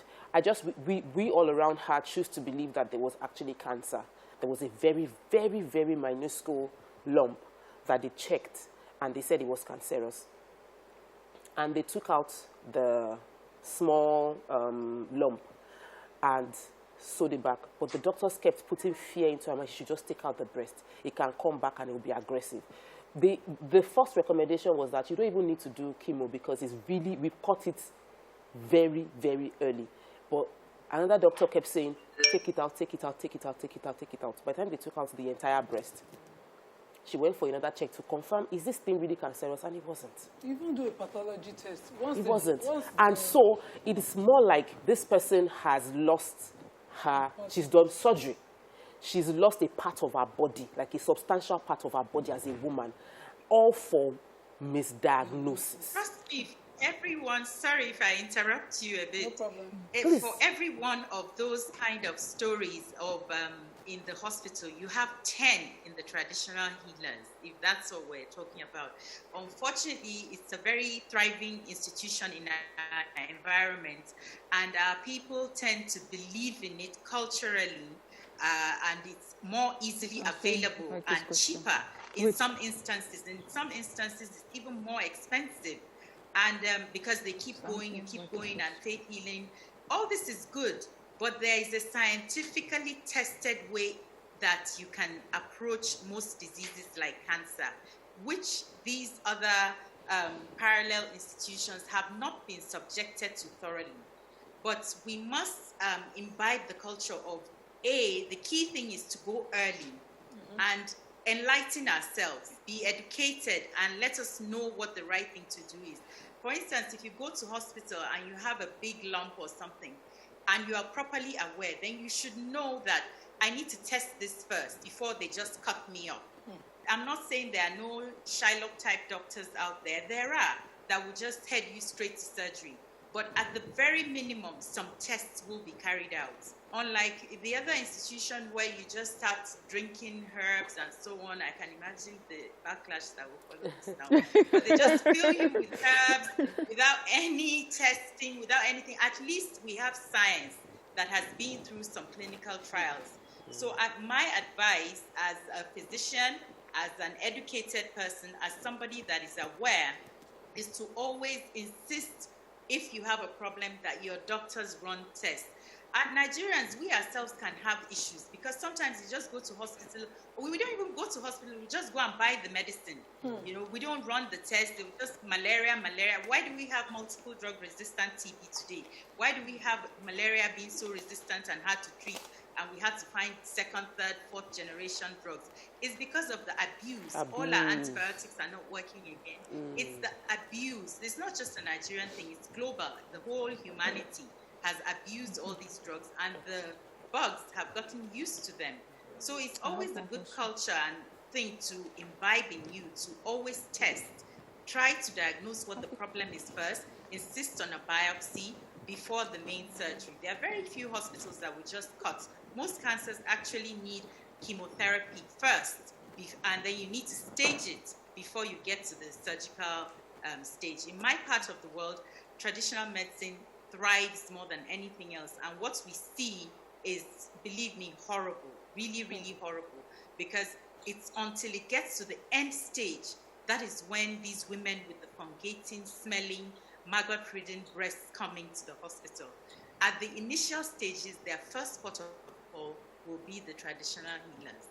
we all around her choose to believe that there was actually cancer. There was a very, very, very minuscule lump that they checked, and they said it was cancerous. And they took out the small lump and sewed it back. But the doctors kept putting fear into her mind. She should just take out the breast. It can come back and it will be aggressive. The first recommendation was that you don't even need to do chemo because it's really, we've caught it very, very early. But another doctor kept saying, take it out, take it out, take it out, take it out, take it out. By the time they took out the entire breast, she went for another check to confirm, is this thing really cancerous? And it wasn't. Even do a pathology test. It wasn't. And so it's more like this person has lost her, she's done surgery. She's lost a part of her body, like a substantial part of her body as a woman, all for misdiagnosis. Trust me, everyone, sorry if I interrupt you a bit. No problem. For every one of those kind of stories of in the hospital, you have 10 in the traditional healers, if that's what we're talking about. Unfortunately, it's a very thriving institution in our environment, and people tend to believe in it culturally, and it's more easily available and cheaper in some instances. In some instances, it's even more expensive. And because they keep going, you keep going, and faith healing, all this is good. But there is a scientifically tested way that you can approach most diseases like cancer, which these other parallel institutions have not been subjected to thoroughly. But we must imbibe the culture of, the key thing is to go early and enlighten ourselves, be educated, and let us know what the right thing to do is. For instance, if you go to hospital and you have a big lump or something, and you are properly aware, then you should know that I need to test this first before they just cut me off. I'm not saying there are no Shylock-type doctors out there. There are, that will just head you straight to surgery. But at the very minimum, some tests will be carried out. Unlike the other institution where you just start drinking herbs and so on, I can imagine the backlash that will follow this now. But they just fill you with herbs without any testing, without anything. At least we have science that has been through some clinical trials. So my advice as a physician, as an educated person, as somebody that is aware, is to always insist, if you have a problem, that your doctors run tests. Nigerians, we ourselves can have issues because sometimes you just go to hospital. We don't even go to hospital. We just go and buy the medicine. You know, we don't run the test. Just malaria. Why do we have multiple drug-resistant TB today? Why do we have malaria being so resistant and hard to treat? And we had to find second, third, fourth generation drugs. It's because of the abuse. All our antibiotics are not working again. It's the abuse. It's not just a Nigerian thing. It's global. The whole humanity has abused all these drugs, and the bugs have gotten used to them. So it's always a good culture and thing to imbibe in you, to always test. Try to diagnose what the problem is first. Insist on a biopsy before the main surgery. There are very few hospitals that will just cut. Most cancers actually need chemotherapy first, and then you need to stage it before you get to the surgical stage. In my part of the world, traditional medicine thrives more than anything else. And what we see is, believe me, horrible, really, really horrible, because it's until it gets to the end stage, that is when these women with the fungating, smelling, maggot-ridden breasts coming to the hospital. At the initial stages, their first port of call will be the traditional healers.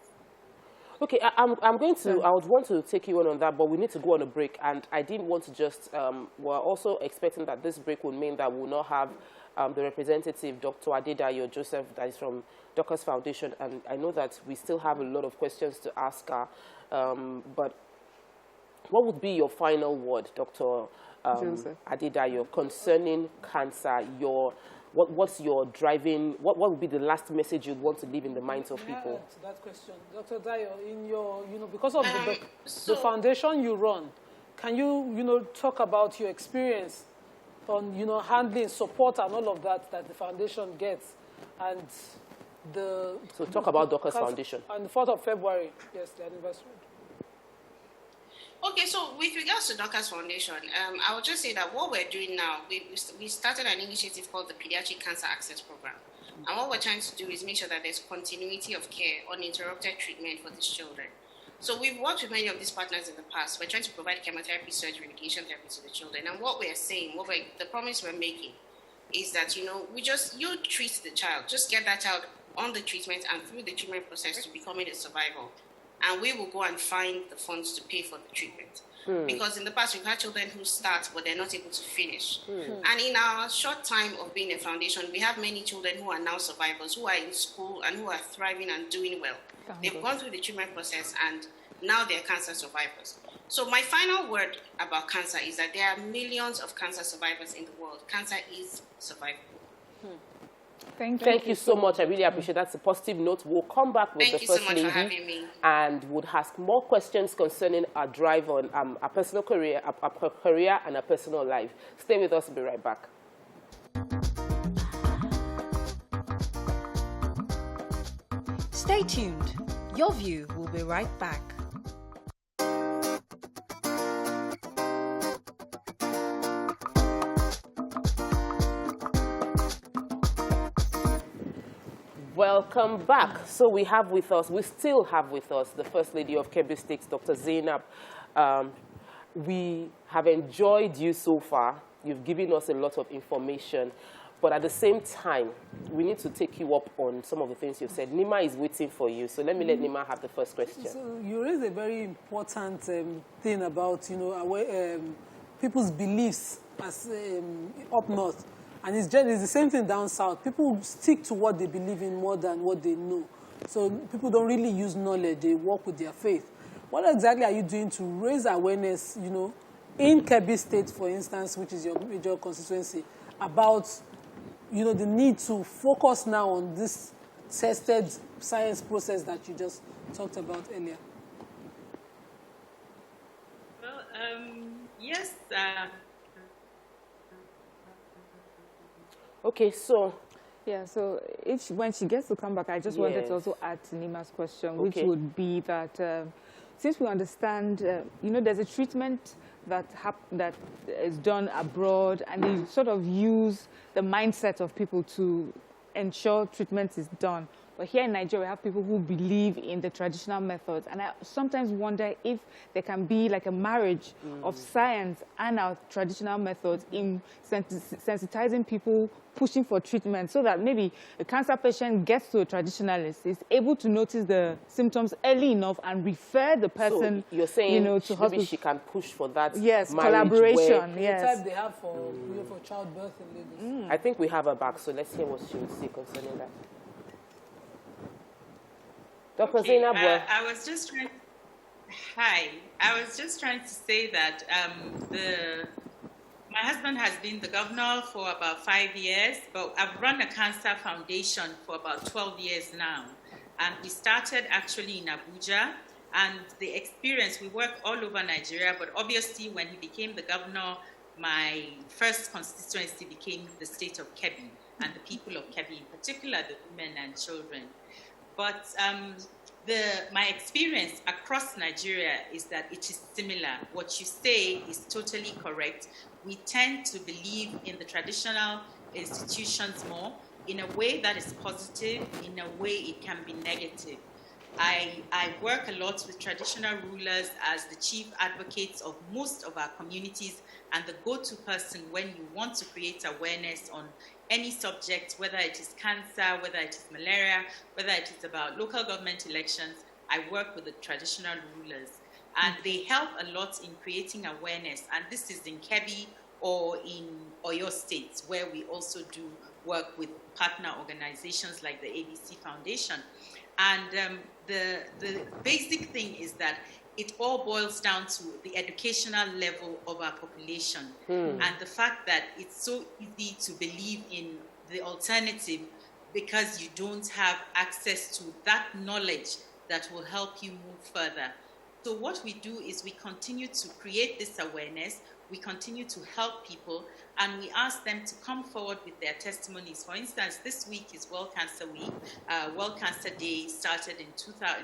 Okay, I would want to take you on that, but we need to go on a break, and I didn't want to just, we're also expecting that this break would mean that we'll not have the representative, Dr. Adedayo Joseph, that is from Doctors Foundation, and I know that we still have a lot of questions to ask her, but what would be your final word, Dr. Adedayo, concerning cancer? What's your driving, what would be the last message you'd want to leave in the minds of people? To that question, Dr. Dayo, in your, because of the foundation you run, can you, talk about your experience on, handling support and all of that the foundation gets, and the... So talk about Doctors Foundation. On the 4th of February, yes, the anniversary. Okay, so with regards to Doctors Foundation, I would just say that what we're doing now, we started an initiative called the Pediatric Cancer Access Program. And what we're trying to do is make sure that there's continuity of care, uninterrupted treatment for these children. So we've worked with many of these partners in the past. We're trying to provide chemotherapy, surgery, radiation therapy to the children. And what we're saying, the promise we're making is that, you treat the child, just get that child on the treatment and through the treatment process to becoming a survivor. And we will go and find the funds to pay for the treatment. Because in the past, we've had children who start, but they're not able to finish. And in our short time of being a foundation, we have many children who are now survivors, who are in school and who are thriving and doing well. They've gone through the treatment process, and now they're cancer survivors. So my final word about cancer is that there are millions of cancer survivors in the world. Cancer is survivable. Thank you so much. I really appreciate that. That's a positive note. We'll come back with the First Lady, for having me, and would ask more questions concerning our drive on our personal career, our career and our personal life. Stay with us. We'll be right back. Stay tuned. Your View will be right back. Welcome back. So we still have with us the First Lady of Kebbi State, Dr. Zainab. We have enjoyed you so far. You've given us a lot of information. But at the same time, we need to take you up on some of the things you've said. Nima is waiting for you. So let me let Nima have the first question. So you raised a very important thing about, people's beliefs as up north. And it's the same thing down south. People stick to what they believe in more than what they know. So people don't really use knowledge. They work with their faith. What exactly are you doing to raise awareness, in Kebbi State, for instance, which is your major constituency, about, the need to focus now on this tested science process that you just talked about earlier? Well, yes. Okay, so... Yeah, so when she gets to come back, I just wanted to also add to Nima's question, which would be that since we understand, there's a treatment that is done abroad, and they sort of use the mindset of people to ensure treatment is done. But here in Nigeria, we have people who believe in the traditional methods. And I sometimes wonder if there can be like a marriage of science and our traditional methods in sensitizing people, pushing for treatment, so that maybe a cancer patient gets to a traditionalist, is able to notice the symptoms early enough and refer the person, so you're saying, to hospital. Maybe she can push for that. Yes, marriage collaboration. The Yes. type they have for childbirth in ladies. I think we have her back, so let's hear what she would say concerning that. Dr. Okay, Zainab, I was just trying. Hi, I was just trying to say that my husband has been the governor for about 5 years, but I've run a cancer foundation for about 12 years now, and we started actually in Abuja. And the experience, we work all over Nigeria, but obviously when he became the governor, my first constituency became the state of Kebbi, and the people of Kebbi, in particular the women and children. But my experience across Nigeria is that it is similar. What you say is totally correct. We tend to believe in the traditional institutions more, in a way that is positive, in a way it can be negative. I work a lot with traditional rulers as the chief advocates of most of our communities and the go-to person when you want to create awareness on any subject, whether it is cancer, whether it is malaria, whether it is about local government elections. I work with the traditional rulers, and they help a lot in creating awareness. And this is in Kebbi or in Oyo State, where we also do work with partner organizations like the ABC Foundation. And the basic thing is that it all boils down to the educational level of our population and the fact that it's so easy to believe in the alternative because you don't have access to that knowledge that will help you move further. So what we do is we continue to create this awareness, we continue to help people, and we ask them to come forward with their testimonies. For instance, this week is World Cancer Week. World Cancer Day started in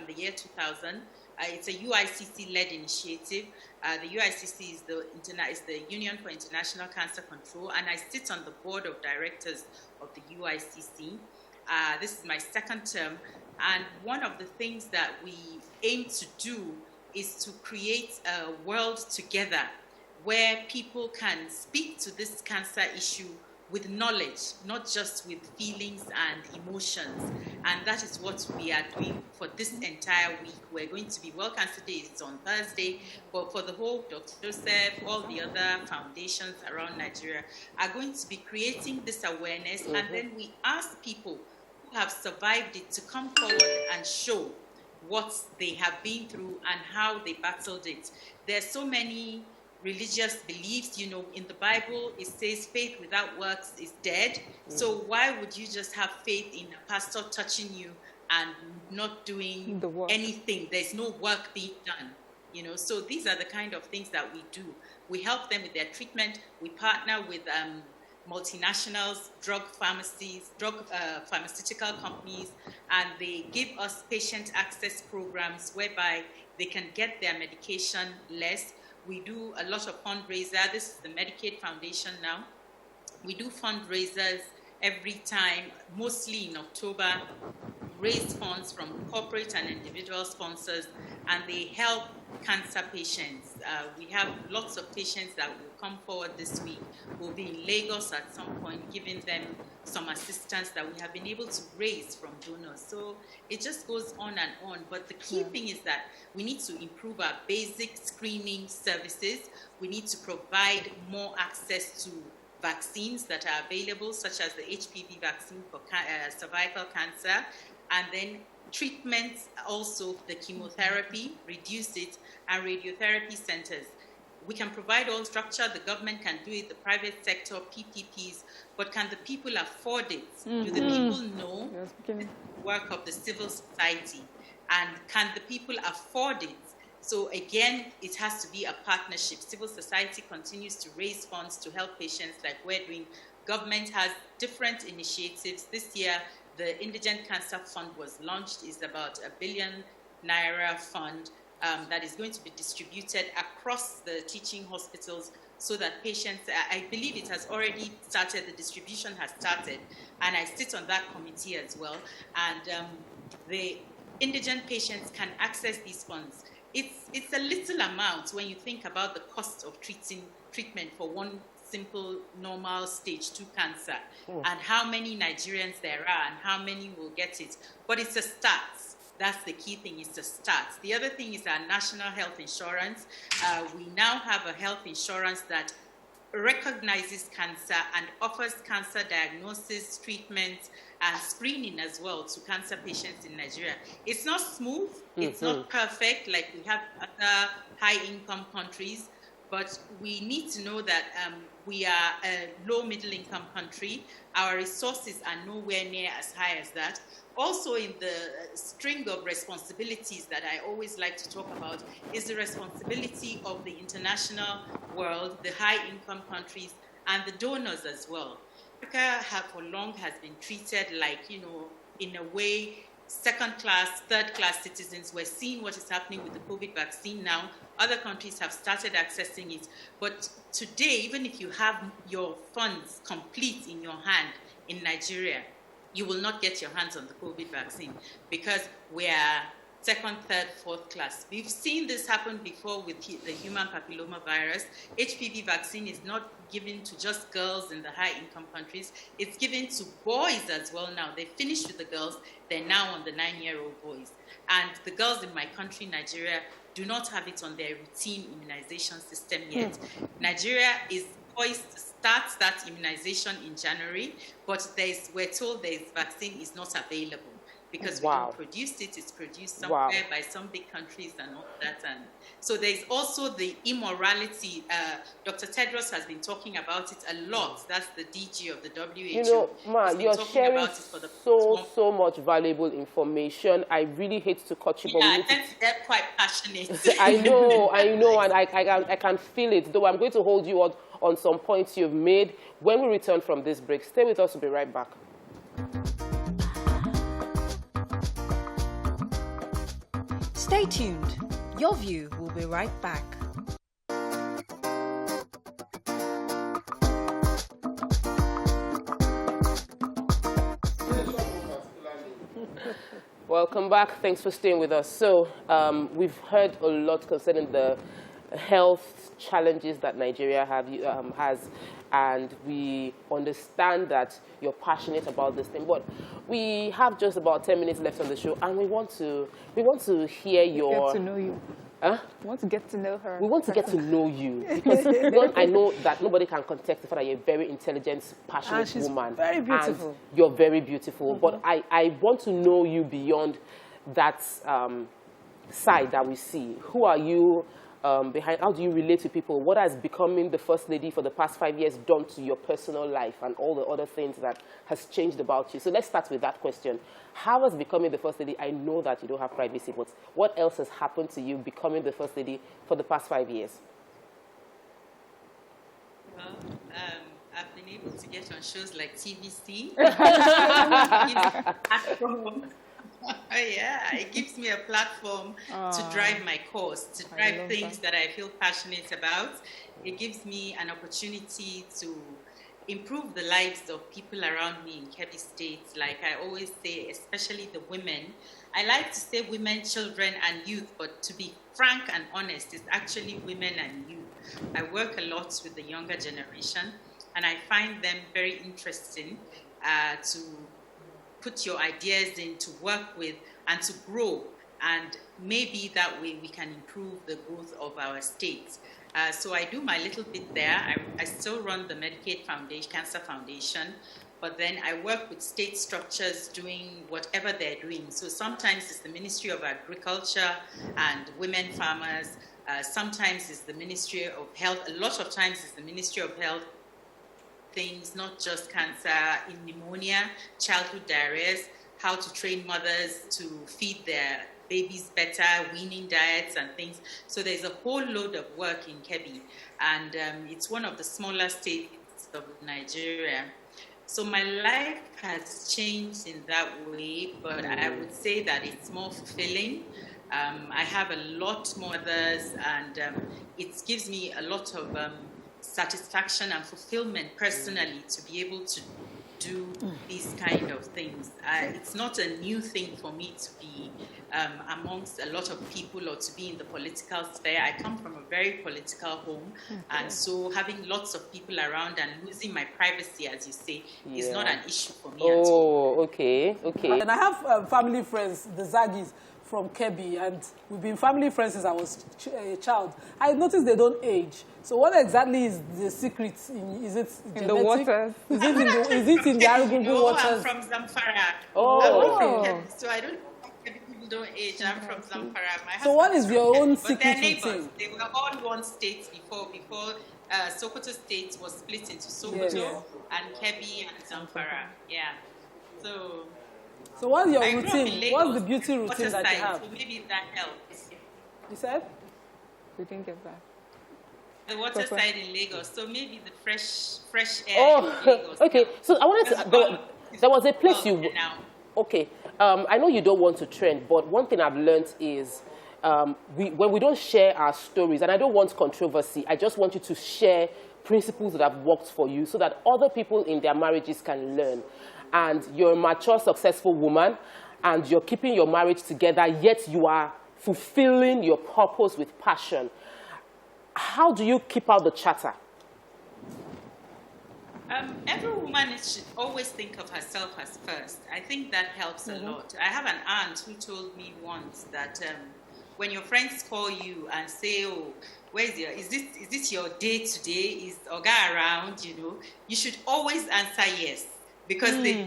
the year 2000. It's a UICC-led initiative. The UICC is the Union for International Cancer Control, and I sit on the board of directors of the UICC. This is my second term, and one of the things that we aim to do is to create a world together where people can speak to this cancer issue with knowledge, not just with feelings and emotions. And that is what we are doing for this entire week. We're going to be, World Cancer Day is on Thursday, but for the whole, Dr. Joseph, all the other foundations around Nigeria are going to be creating this awareness. And then we ask people who have survived it to come forward and show what they have been through and how they battled it. There's so many religious beliefs, in the Bible, it says faith without works is dead. So why would you just have faith in a pastor touching you and not doing anything? There's no work being done, So these are the kind of things that we do. We help them with their treatment. We partner with multinationals, drug pharmaceutical companies, and they give us patient access programs whereby they can get their medication less. We do a lot of fundraiser. This is the Medicaid Foundation now. We do fundraisers every time, mostly in October, raise funds from corporate and individual sponsors, and they help cancer patients. We have lots of patients that will come forward this week. We'll be in Lagos at some point, giving them some assistance that we have been able to raise from donors. So it just goes on and on. But the key thing is that we need to improve our basic screening services. We need to provide more access to vaccines that are available, such as the HPV vaccine for cervical cancer, and then treatments, also the chemotherapy, reduce it, and radiotherapy centers. We can provide all structure, the government can do it, the private sector, PPPs, but can the people afford it? Do the people know the work of the civil society? And can the people afford it? So again, it has to be a partnership. Civil society continues to raise funds to help patients like we're doing. Government has different initiatives. This year, the Indigent Cancer Fund was launched. It's about ₦1 billion fund that is going to be distributed across the teaching hospitals so that patients, I believe it has already started, the distribution has started, and I sit on that committee as well, and the indigent patients can access these funds. It's a little amount when you think about the cost of treatment for one simple normal stage 2 cancer, and how many Nigerians there are and how many will get it. But it's a start. That's the key thing, is to start. The other thing is our national health insurance. We now have a health insurance that recognizes cancer and offers cancer diagnosis, treatment, and screening as well to cancer patients in Nigeria. It's not smooth, it's not perfect like we have other high-income countries, but we need to know that we are a low middle-income country. Our resources are nowhere near as high as that. Also, in the string of responsibilities that I always like to talk about is the responsibility of the international world, the high-income countries, and the donors as well. Africa for long has been treated like, in a way, second-class, third-class citizens. We're seeing what is happening with the COVID vaccine now. Other countries have started accessing it. But today, even if you have your funds complete in your hand in Nigeria, you will not get your hands on the COVID vaccine because we are second, third, fourth class. We've seen this happen before with the human papilloma virus. HPV vaccine is not given to just girls in the high-income countries. It's given to boys as well now. They finished with the girls. They're now on the 9-year-old boys. And the girls in my country, Nigeria, do not have it on their routine immunization system yet. Nigeria is poised to start that immunization in January, but we're told this vaccine is not available because we don't produce it. It's produced somewhere by some big countries and all that. And so there's also the immorality. Dr. Tedros has been talking about it a lot. That's the DG of the WHO. You're sharing so much valuable information. I really hate to cut you, but I tend to get quite passionate. I know, and I can feel it. Though I'm going to hold you on some points you've made. When we return from this break, stay with us. We'll be right back. Stay tuned. Your View will be right back. Welcome back. Thanks for staying with us. So we've heard a lot concerning the health challenges that Nigeria has, and we understand that you're passionate about this thing. But we have just about 10 minutes left on the show, and we want to hear your. Get to know you. Huh? We want to get to know her. We want to get to know you because I know that nobody can contest the fact that you're a very intelligent, passionate woman. Very beautiful. And you're very beautiful. But I want to know you beyond that side that we see. Who are you? Behind, how do you relate to people? What has becoming the First Lady for the past 5 years done to your personal life and all the other things that has changed about you? So let's start with that question. How has becoming the First Lady, I know that you don't have privacy, but what else has happened to you becoming the First Lady for the past 5 years? Well, I've been able to get on shows like TVC. Yeah, it gives me a platform to drive my cause, to drive things that I feel passionate about. It gives me an opportunity to improve the lives of people around me in Kebbi State. Like I always say, especially the women. I like to say women, children, and youth, but to be frank and honest, it's actually women and youth. I work a lot with the younger generation, and I find them very interesting to put your ideas in, to work with, and to grow. And maybe that way we can improve the growth of our state. So I do my little bit there. I still run the Medicaid Foundation, Cancer Foundation, but then I work with state structures doing whatever they're doing. So sometimes it's the Ministry of Agriculture and women farmers. Sometimes it's the Ministry of Health. A lot of times it's the Ministry of Health. Things, not just cancer, in pneumonia, childhood diarrheas, how to train mothers to feed their babies better, weaning diets and things. So there's a whole load of work in Kebbi, and it's one of the smaller states of Nigeria. So my life has changed in that way, but I would say that it's more fulfilling. I have a lot more others, and it gives me a lot of satisfaction and fulfillment personally to be able to do these kind of things. It's not a new thing for me to be amongst a lot of people or to be in the political sphere. I come from a very political home, and so having lots of people around and losing my privacy, as you say, is not an issue for me at all. Oh, okay. And I have family friends, the Zagis, from Kebbi, and we've been family friends since I was a child. I noticed they don't age. So what exactly is the secret? Is it in the waters? Is it in the Arugungu waters? I'm from Zamfara. Oh. So I don't know why Kebbi people don't age. I'm from Zamfara. So what is your own secret But they're neighbors. routine? They were all one state before Sokoto State was split into Sokoto and Kebbi and Zamfara. Yeah. So what's your I grew up in routine? Lagos, What's the beauty routine water that you side, have? so maybe that helps. You said? We didn't get that. The water side in Lagos, so maybe the fresh air Oh, in Lagos. okay. So I wanted to. There was a place you. Now. Okay. I know you don't want to trend, but one thing I've learned is when we don't share our stories, and I don't want controversy, I just want you to share principles that have worked for you so that other people in their marriages can learn. And you're a mature, successful woman, and you're keeping your marriage together, yet you are fulfilling your purpose with passion. How do you keep out the chatter? Every woman should always think of herself as first. I think that helps a lot. I have an aunt who told me once that when your friends call you and say, "Oh, is this your day today? Is Oga around?" You should always answer yes. Because they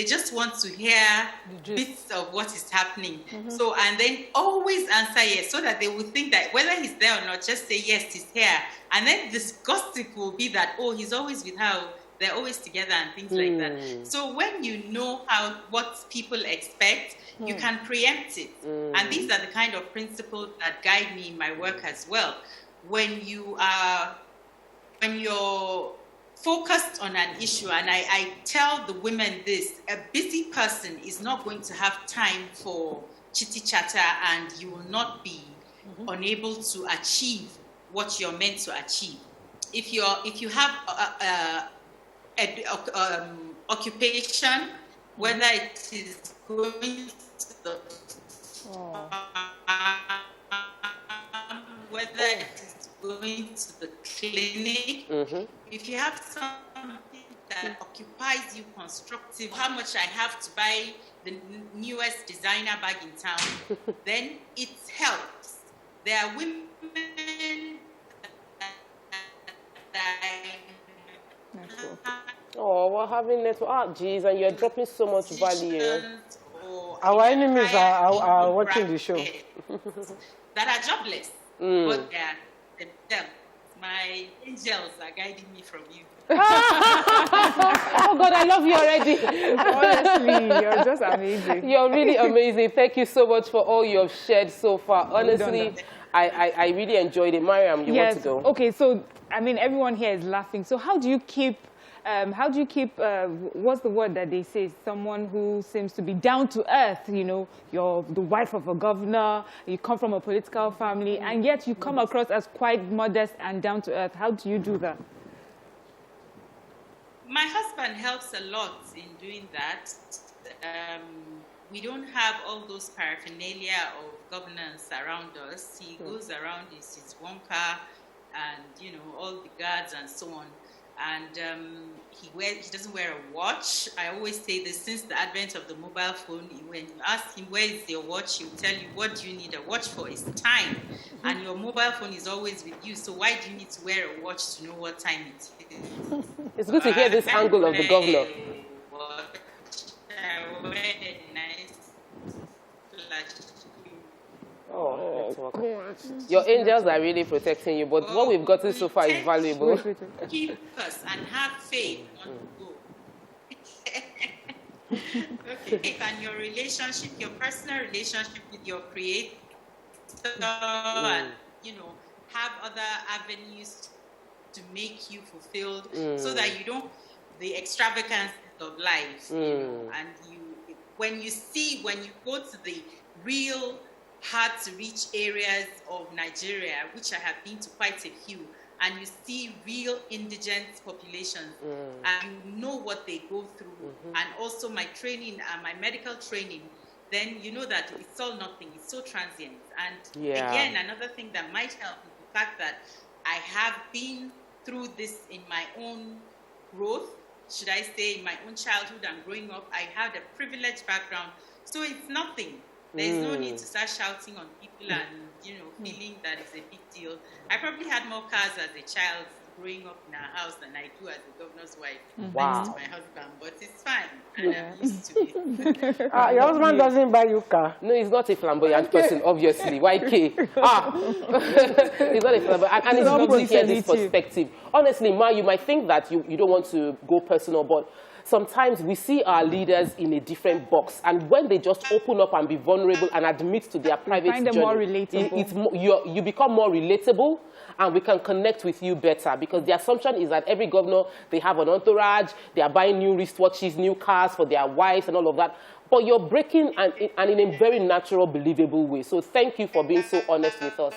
just want to hear bits of what is happening. So, and then always answer yes, so that they will think that whether he's there or not, just say yes, he's here. And then this gossip will be that, oh, he's always with her, they're always together and things like that. So when you know what people expect, you can preempt it. And these are the kind of principles that guide me in my work as well. When you're focused on an issue, and I tell the women this, a busy person is not going to have time for chitty chatter, and you will not be unable to achieve what you're meant to achieve. If you have occupation, whether it is going to the whether it is going to the clinic, if you have something that occupies you constructive, how much I have to buy the newest designer bag in town, then it helps. There are women Oh, we're having network. Ah, geez, and you're dropping so much value. Our enemies are watching the show. That are jobless, but they are themselves. My angels are guiding me from you. Oh God, I love you already. Honestly, you're just amazing. You're really amazing. Thank you so much for all you have shared so far. Honestly, I really enjoyed it. Mariam, you want to go? Okay, so I mean, everyone here is laughing. So how do you keep? What's the word that they say? Someone who seems to be down to earth, you're the wife of a governor, you come from a political family, and yet you come across as quite modest and down to earth. How do you do that? My husband helps a lot in doing that. We don't have all those paraphernalia of governance around us. He goes around in his one car and, all the guards and so on. And he doesn't wear a watch. I always say this, since the advent of the mobile phone, when you ask him where is your watch, he will tell you, what do you need a watch for? It's time. And your mobile phone is always with you, so why do you need to wear a watch to know what time it is? It's good to hear this angle of the governor. Your angels are really protecting you, but what we've gotten so far is valuable. Keep us and have faith on the go. Okay, and your relationship, your personal relationship with your creator, and have other avenues to make you fulfilled, so that you don't the extravagance of life. And when you go to the real hard to reach areas of Nigeria, which I have been to quite a few, and you see real indigent populations, and you know what they go through, and also my training, my medical training, then you know that it's all nothing, it's so transient. And again, another thing that might help is the fact that I have been through this in my own growth, should I say, in my own childhood and growing up. I had a privileged background, so it's nothing. There's no need to start shouting on people and, you know, feeling that it's a big deal. I probably had more cars as a child growing up in our house than I do as a governor's wife. Thanks to my husband, but it's fine. And I'm used to it. Your husband doesn't buy you car. No, he's not a flamboyant person, obviously. YK. He's not a flamboyant. And it's lovely to hear this perspective. Honestly, Ma, you might think that you don't want to go personal, but sometimes we see our leaders in a different box, and when they just open up and be vulnerable and admit to their private journey, them more relatable. You become more relatable, and we can connect with you better, because the assumption is that every governor, they have an entourage, they are buying new wristwatches, new cars for their wives and all of that. But you're breaking and in a very natural, believable way. So thank you for being so honest with us.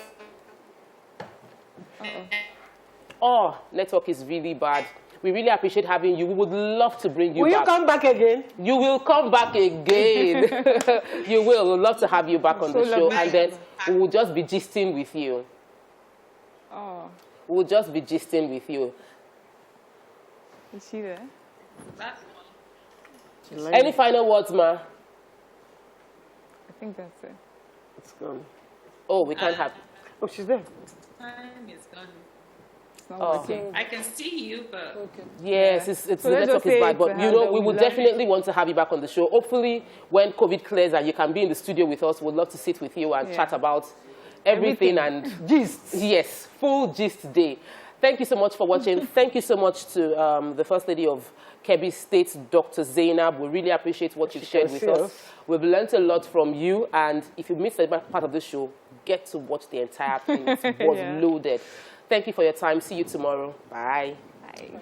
Oh, network is really bad. We really appreciate having you. We would love to bring you back. Will you come back again? You will come back again. You will. We'd love to have you back on the show. And then we will just be gisting with you. Oh. We'll just be gisting with you. Is she there? Any final words, Ma? I think that's it. It's gone. Oh, we can't have... Oh, she's there. Time is gone. It's not working. I can see you, but... Yes, it's So the let's network just is say bad, but it's you know, that we we would love definitely want to have you back on the show. Hopefully, when COVID clears and you can be in the studio with us, we'd love to sit with you and chat about everything and gist. Yes, full gist day. Thank you so much for watching. Thank you so much to the First Lady of Kebbi State, Dr. Zainab. We really appreciate what you've shared with us. We've learned a lot from you, and if you missed a part of the show, get to watch the entire thing. It was loaded. Thank you for your time. See you tomorrow. Bye. Bye.